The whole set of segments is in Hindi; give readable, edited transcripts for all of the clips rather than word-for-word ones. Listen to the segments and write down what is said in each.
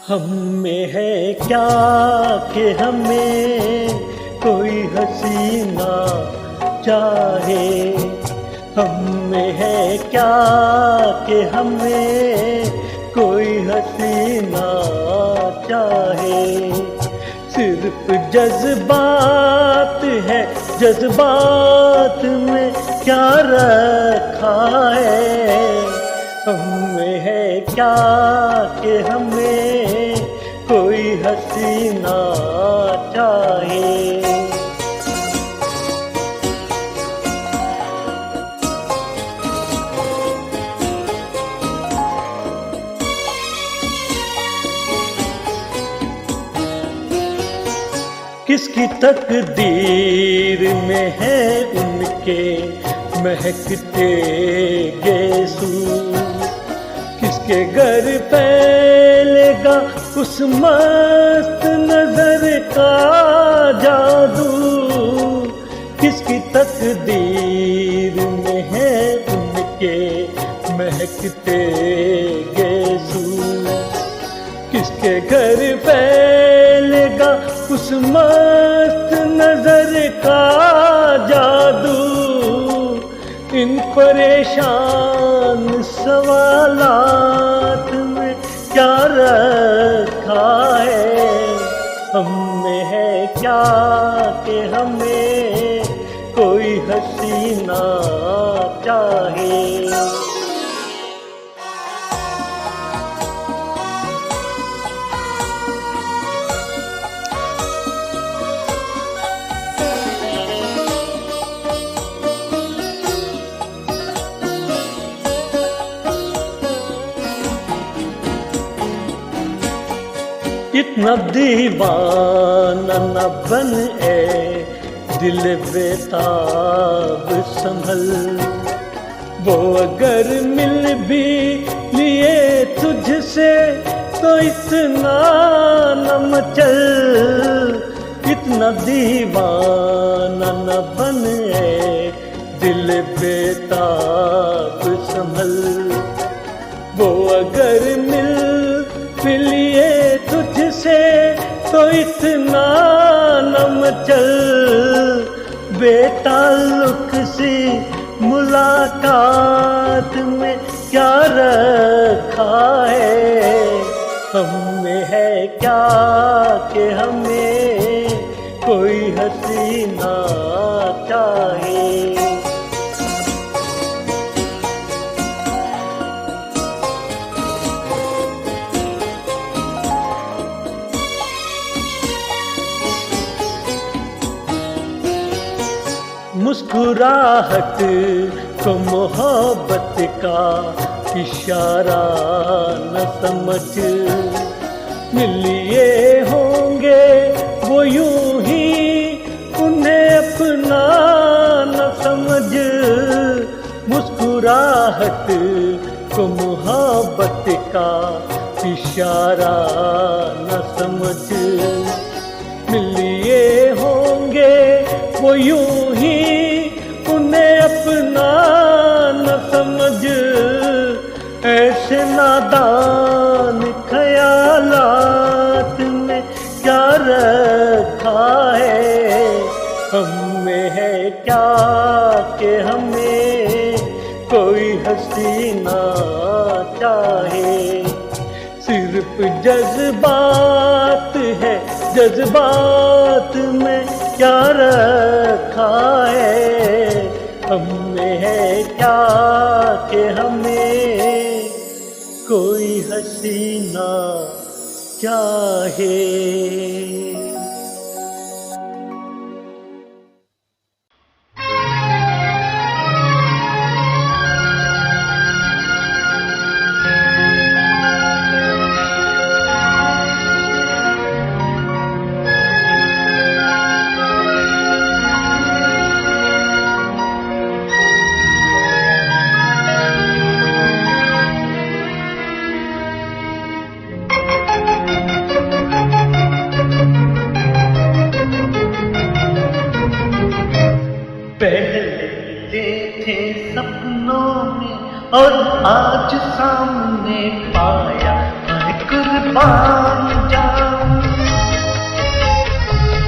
हम में है क्या कि हमें कोई हसीना चाहे। हम में है क्या कि हमें कोई हसीना चाहे। सिर्फ जज्बात है, जज्बात में क्या रखा है। हमें है क्या कि हमें कोई हसीना चाहे। किसकी तकदीर में है उनके महकते गेसू। किसके घर फैलेगा उस मस्त नजर का जादू। किसकी तकदीर में है उनके महकते गेसू। किसके घर फैलेगा उस मस्त नजर का जादू। इन परेशान सवालात में क्या रखा है। हम में है क्या कि हमें कोई हसीना चाहे। इतना दीवाना न बन ए दिल बेताब संभल। वो अगर मिल भी लिए तुझसे तो इतना न मचल। इतना दीवाना न बन ए दिल बेताब संभल। वो अगर मिल भी लिए तुझसे तो इतना न मचल। बेताल्लुक सी मुलाकात में क्या रखा है। हम में है क्या कि हमें कोई हसीना चाहे। मुस्कुराहट को मोहब्बत का इशारा न समझ। मिलिए होंगे वो यूं ही उन्हें अपना न समझ। मुस्कुराहट को मोहब्बत का इशारा न समझ। मिलिए होंगे वो यूं ही उन्हें अपना न समझ। ऐसे नादान ख्यालात में क्या रखा है। हम में है क्या कि हमें कोई हसीना चाहे। सिर्फ जज्बात है, जज्बात में क्या रखा है। हम में है क्या कि हमें कोई हसीना चाहे। पहले मिले थे सपनों में और आज सामने पाया। मैं कुर्बान कुर्बान जाऊं।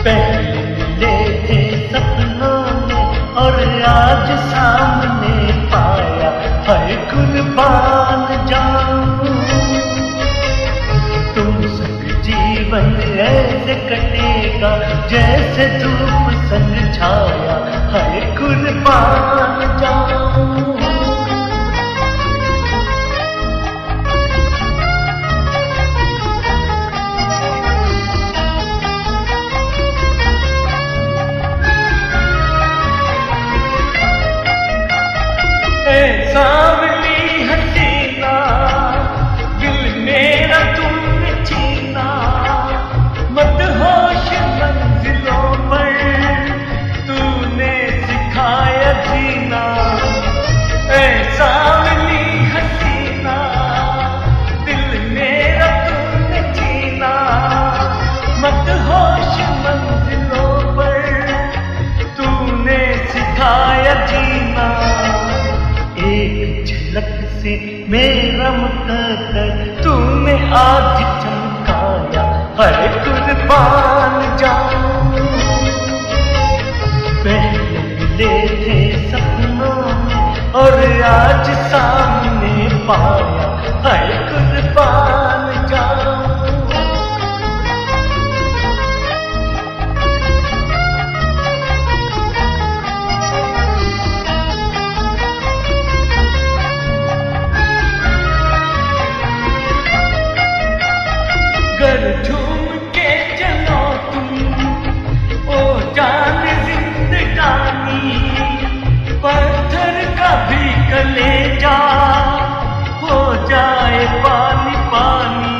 पहले मिले थे सपनों में और आज सामने पाया, हाय कुर्बान जाऊं। तुम संग जीवन ऐसे कटेगा जैसे धूप संग छाया, हाय कुर्बान जाऊं। सांवली हसीना दिल मेरा तुमने छीना, मदहोश मंजिलों पर तूने सिखाया जीना। सांवली हसीना दिल मेरा तुमने छीना, मदहोश मंजिलों पर तूने सिखाया जीना। एक झलक से मेरा मुकद्दर तूने आज चमकाया, हर कुर्बान जाऊं। पहले मिले थे सपनों में और आज सामने पाया, हर कुर्बान जाऊं। गर झूम के चलो तुम ओ जान जिंदगानी, पत्थर का भी कलेजा हो जाए पानी पानी।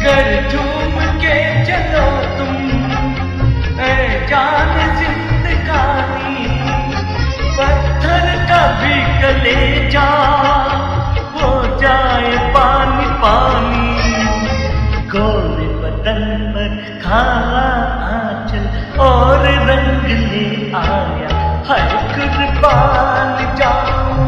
गर झूम के चलो तुम ए जान जिंदगानी, पत्थर का भी कलेजा हो जाए पानी पानी। गोरे बदन पर काला आंचल और रंग ले आया, हर कुर्बान जाऊं।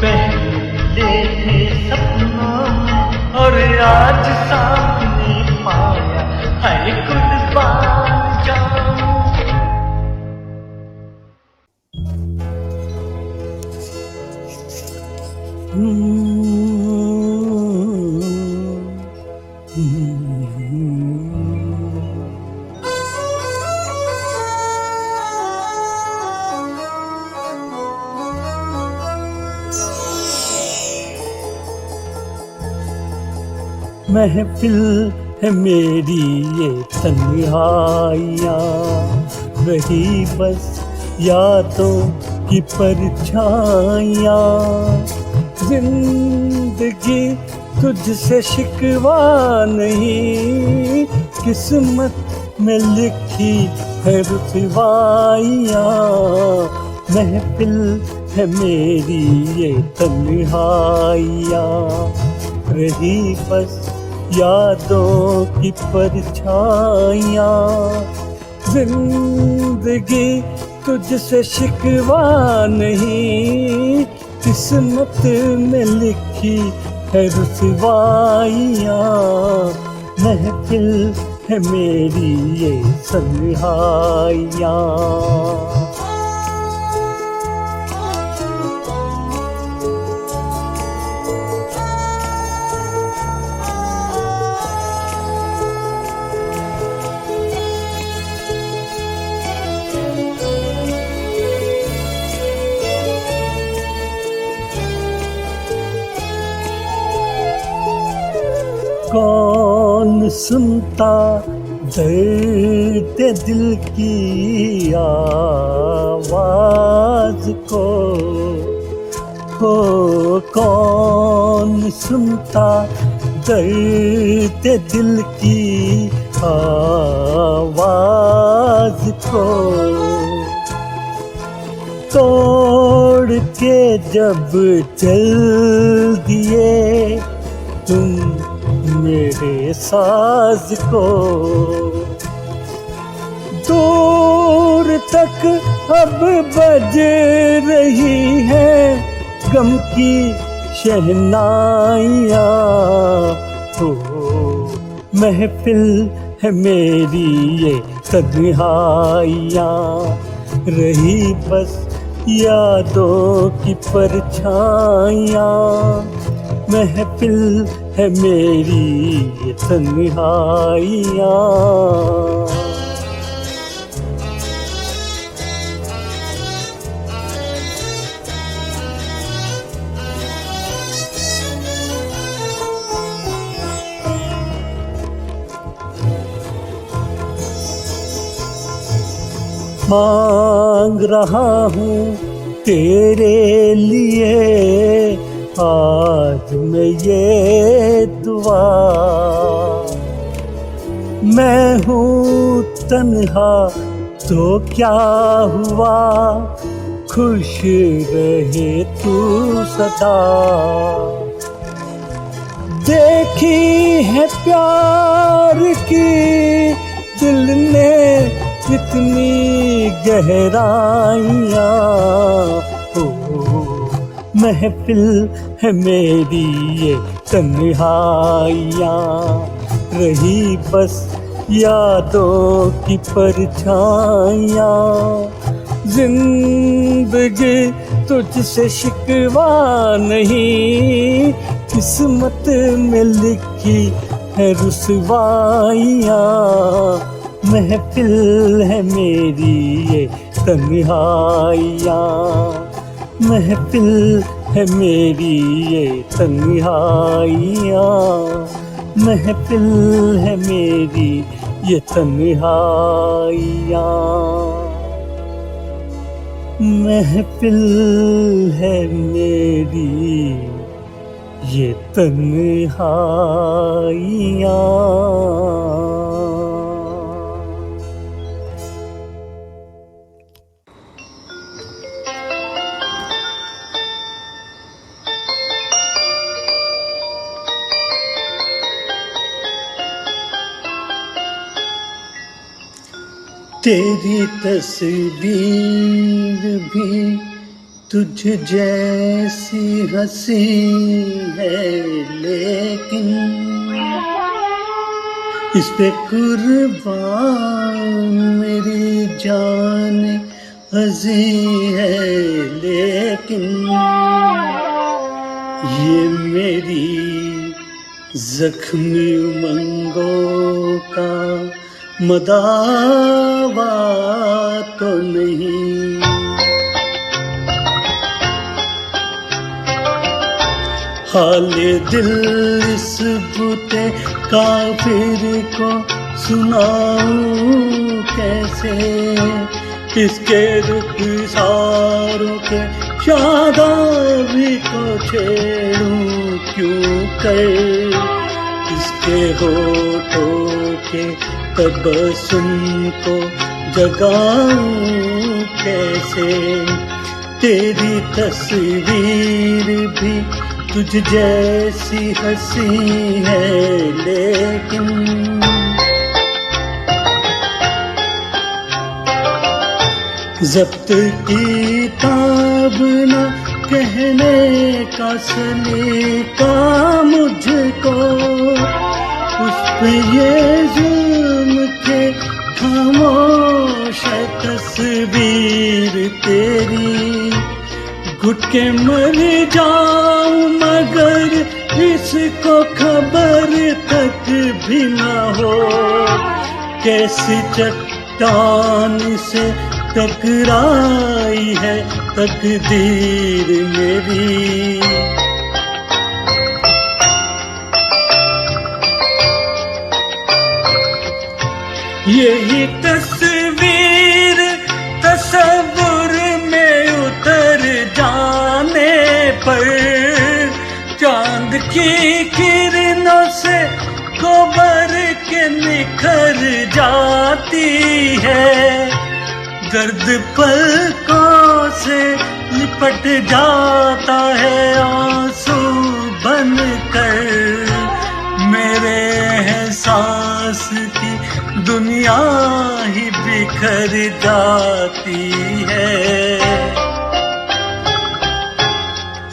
पहले मिले थे सपनों में और आज सामने पाया, हर कुर्बान जाऊं। महफिल है मेरी ये तन्हाइयाँ, रही बस यादों की परछाइयाँ। जिंदगी तुझसे शिकवा नहीं, किस्मत में लिखी है रुसवाइयाँ। महफिल है मेरी ये तन्हाइयाँ, रही बस यादों की परछाइयाँ। जिंदगी तुझसे शिकवा नहीं, किस्मत में लिखी है रुसवाइयाँ। महफिल है मेरी ये तन्हाइयाँ। कौन सुनता दर्द दिल की आवाज को, हो कौन सुनता दर्द दिल की आवाज को। तोड़ के जब चल दिए तुम मेरे साज को, दूर तक अब बज रही है गम की शहनाइयाँ हो, महफिल है मेरी ये तन्हाइयाँ, रही बस यादों की परछाइयाँ, महफिल है मेरी ये तन्हाइयाँ। मांग रहा हूँ तेरे लिए आज मैं ये दुआ, मैं हूँ तन्हा तो क्या हुआ, खुश रहे तू सदा। देखी है प्यार की दिल ने कितनी गहराइयाँ हो, महफिल है मेरी ये तन्हाइयाँ, रही बस यादों की परछाइयाँ। जिंदगी तुझसे शिकवा नहीं, किस्मत में लिखी है रुसवाइयाँ, महफिल है मेरी ये तन्हाइयाँ, महफिल है मेरी ये तन्हाइयाँ, महफिल है मेरी ये तन्हाइयाँ, महफिल है मेरी ये तन्हाइयाँ। तेरी तस्वीर भी तुझ जैसी हंसी है, लेकिन इस पे कुर्बान मेरी जान हंसी है, लेकिन ये मेरी जख्मी उमंगों का मदावा तो नहीं। हाले दिल इस बुते काफिर को सुनाऊं कैसे, इसके रुखसारों के शादाबी को छेड़ूं क्यों कर, इसके होठों के तबस्सुम को जगाऊं कैसे। तेरी तस्वीर भी तुझ जैसी हंसी है, लेकिन ज़ब्त किताब न कहने का सलीका मुझको, उस पे ये जुल्म के खामोश है तस्वीर तेरी। घुट के मर जाऊं मगर इसको खबर तक भी न हो, कैसी चट्टान से टकराई है तकदीर मेरी। यही तस्वीर तसव्वुर में उतर जाने पर, चांद की किरणों से गोबर के निखर जाती है। दर्द पलकों से लिपट जाता है आंसू बनकर, मेरे एहसास की दुनिया ही बिखर जाती है।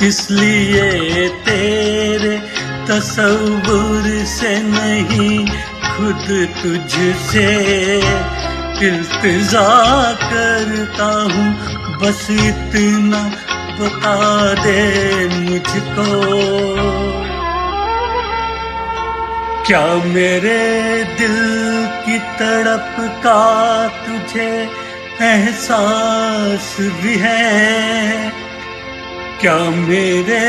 इसलिए तेरे तसव्वुर से नहीं खुद तुझसे इल्तिजा करता हूँ, बस इतना बता दे मुझको, क्या मेरे दिल की तड़प का तुझे एहसास भी है? क्या मेरे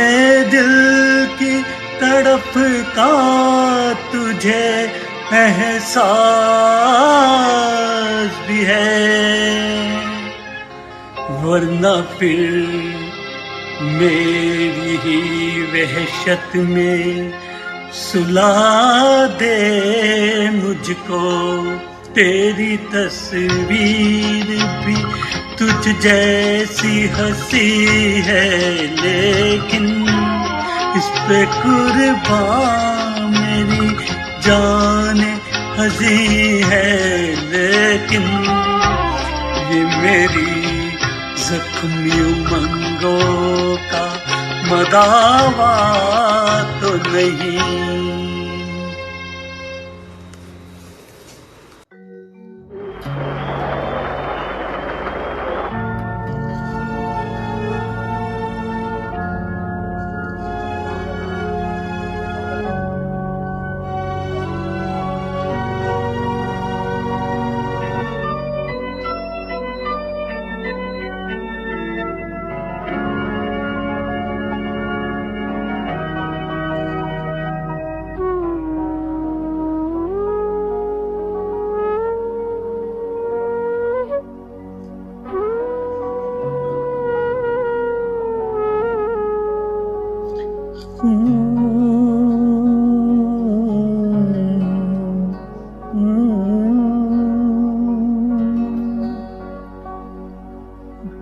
दिल की तड़प का तुझे एहसास भी है? वरना फिर मेरी ही वहशत में सुला दे मुझको, तेरी तस्वीर भी तुझ जैसी हंसी है, लेकिन इस पे कुर्बान मेरी जान हंसी है, लेकिन ये मेरी जख्मी उमंगों का मदावा तो नहीं।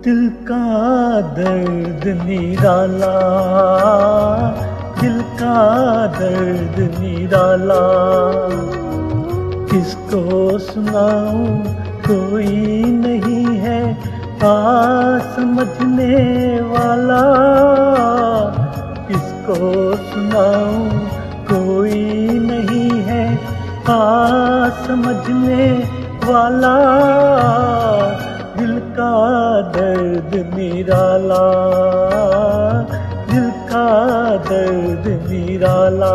दिल का दर्द निराला, दिल का दर्द निराला, किसको सुनाऊं कोई नहीं है समझने वाला, किसको सुनाऊं कोई नहीं है समझने वाला, दिल का दर्द निराला, दिल का दर्द निराला।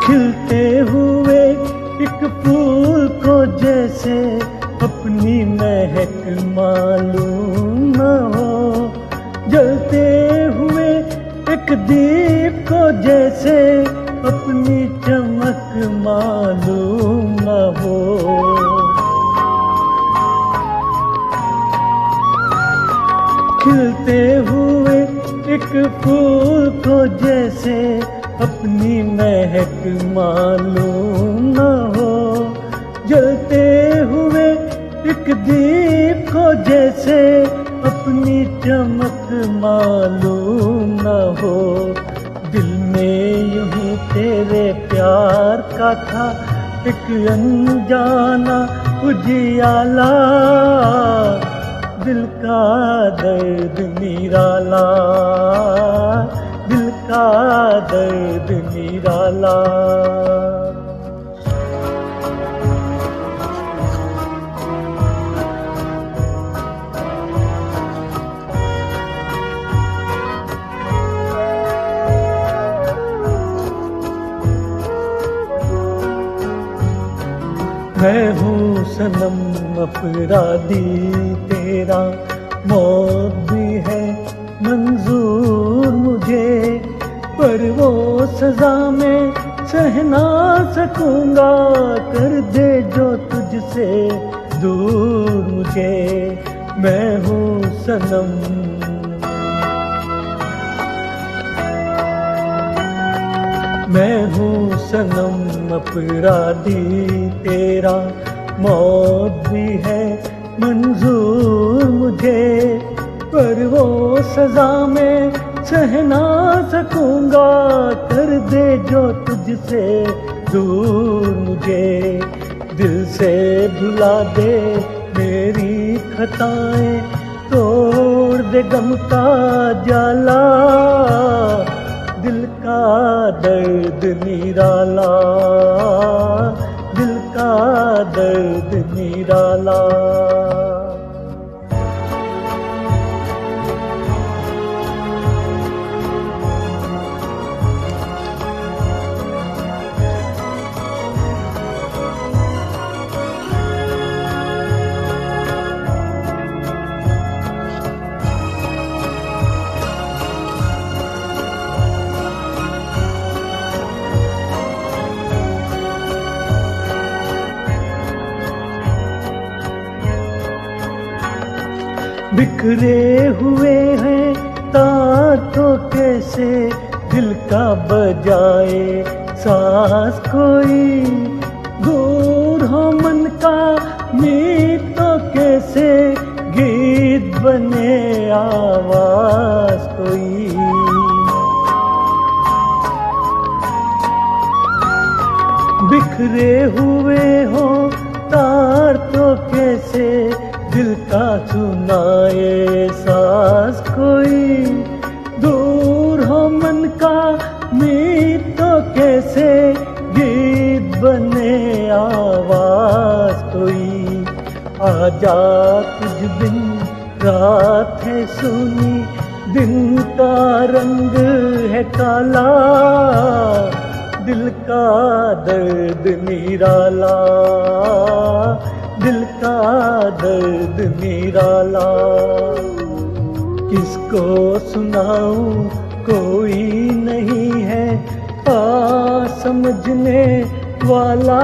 खिलते हुए एक फूल को जैसे अपनी महक मालूम न हो, जलते हुए एक दीप को जैसे अपनी चमक मालूम न हो, खिलते हुए एक फूल को जैसे अपनी महक मालूम न हो, जलते हुए एक दीप को जैसे अपनी चमक मालूम न हो, दिल में यूं ही तेरे प्यार का था एक अनजाना उजियाला, दिल का दर्द निराला, दिल का दर्द निराला। मैं हूँ सनम अपराधी तेरा, मौत भी है मंजूर मुझे, पर वो सजा में सह ना सकूंगा, कर दे जो तुझसे दूर मुझे। मैं हूँ सनम, मैं हूँ सनम अपराधी तेरा, मौत भी है मंजूर मुझे, पर वो सजा में सह ना सकूंगा, कर दे जो तुझसे दूर मुझे। दिल से भुला दे मेरी खताएं, तोड़ दे गम का जाला, दिल का दर्द निराला, दिल का दर्द निराला। बिखरे हुए हैं तार तो कैसे दिल का बजाए सांस कोई, दूर हो मन का मीत तो कैसे गीत बने आवाज कोई। बिखरे हुए हो तार तो कैसे दिल का सुनाए सांस कोई, दूर हो मन का मीत तो कैसे गीत बने आवाज कोई। आजा तुझ बिन रात है सुनी, दिन का रंग है काला, दिल का दर्द निराला, दिल का दर्द निराला। किसको सुनाऊं कोई नहीं है आ समझने वाला।